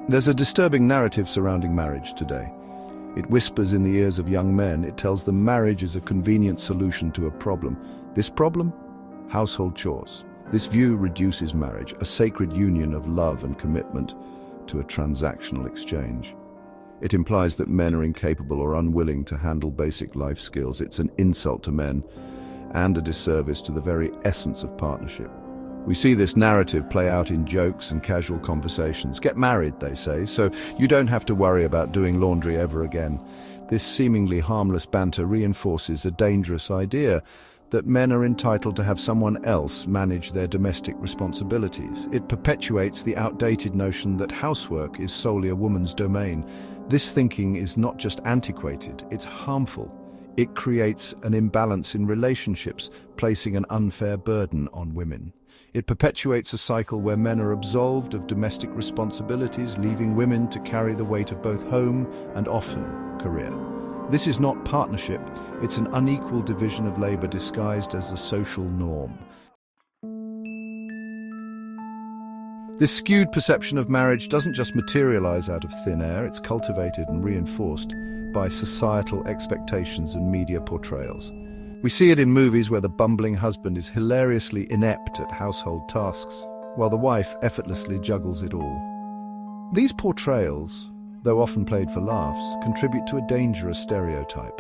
There's a disturbing narrative surrounding marriage today. It whispers in the ears of young men. It tells them marriage is a convenient solution to a problem. This problem? Household chores. This view reduces marriage, a sacred union of love and commitment, to a transactional exchange. It implies that men are incapable or unwilling to handle basic life skills. It's an insult to men and a disservice to the very essence of partnership. We see this narrative play out in jokes and casual conversations. Get married, they say, so you don't have to worry about doing laundry ever again. This seemingly harmless banter reinforces a dangerous idea that men are entitled to have someone else manage their domestic responsibilities. It perpetuates the outdated notion that housework is solely a woman's domain. This thinking is not just antiquated, it's harmful. It creates an imbalance in relationships, placing an unfair burden on women. It perpetuates a cycle where men are absolved of domestic responsibilities, leaving women to carry the weight of both home and often career. This is not partnership, it's an unequal division of labor disguised as a social norm. This skewed perception of marriage doesn't just materialize out of thin air, it's cultivated and reinforced by societal expectations and media portrayals. We see it in movies where the bumbling husband is hilariously inept at household tasks, while the wife effortlessly juggles it all. These portrayals, though often played for laughs, contribute to a dangerous stereotype.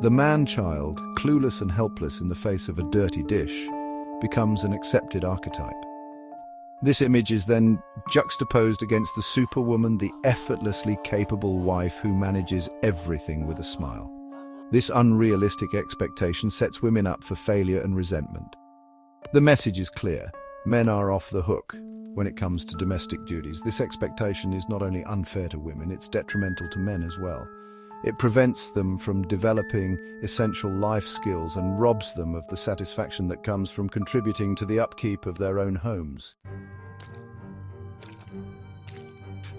The man-child, clueless and helpless in the face of a dirty dish, becomes an accepted archetype. This image is then juxtaposed against the superwoman, the effortlessly capable wife who manages everything with a smile. This unrealistic expectation sets women up for failure and resentment. The message is clear. Men are off the hook when it comes to domestic duties. This expectation is not only unfair to women, it's detrimental to men as well. It prevents them from developing essential life skills and robs them of the satisfaction that comes from contributing to the upkeep of their own homes.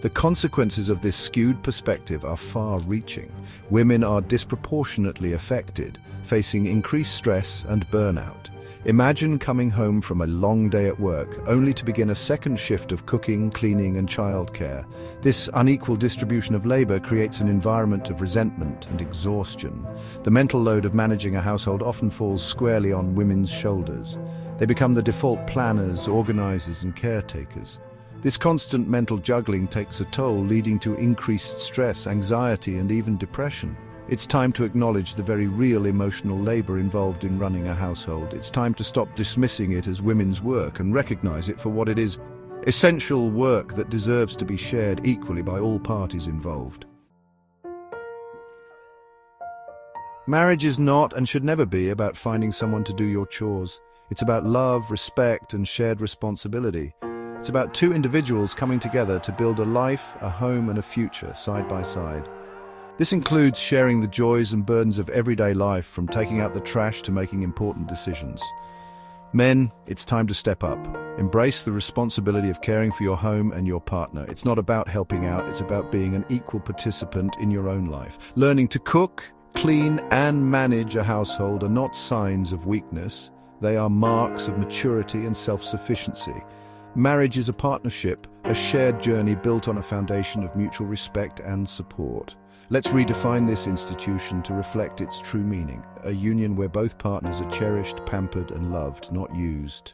The consequences of this skewed perspective are far-reaching. Women are disproportionately affected, facing increased stress and burnout. Imagine coming home from a long day at work, only to begin a second shift of cooking, cleaning, and childcare. This unequal distribution of labor creates an environment of resentment and exhaustion. The mental load of managing a household often falls squarely on women's shoulders. They become the default planners, organizers, and caretakers. This constant mental juggling takes a toll, leading to increased stress, anxiety, and even depression. It's time to acknowledge the very real emotional labor involved in running a household. It's time to stop dismissing it as women's work and recognize it for what it is: essential work that deserves to be shared equally by all parties involved. Marriage is not and should never be about finding someone to do your chores. It's about love, respect, and shared responsibility. It's about two individuals coming together to build a life, a home, and a future side by side. This includes sharing the joys and burdens of everyday life, from taking out the trash to making important decisions. Men, it's time to step up. Embrace the responsibility of caring for your home and your partner. It's not about helping out, it's about being an equal participant in your own life. Learning to cook, clean, and manage a household are not signs of weakness. They are marks of maturity and self-sufficiency. Marriage is a partnership, a shared journey built on a foundation of mutual respect and support. Let's redefine this institution to reflect its true meaning, a union where both partners are cherished, pampered, and loved, not used.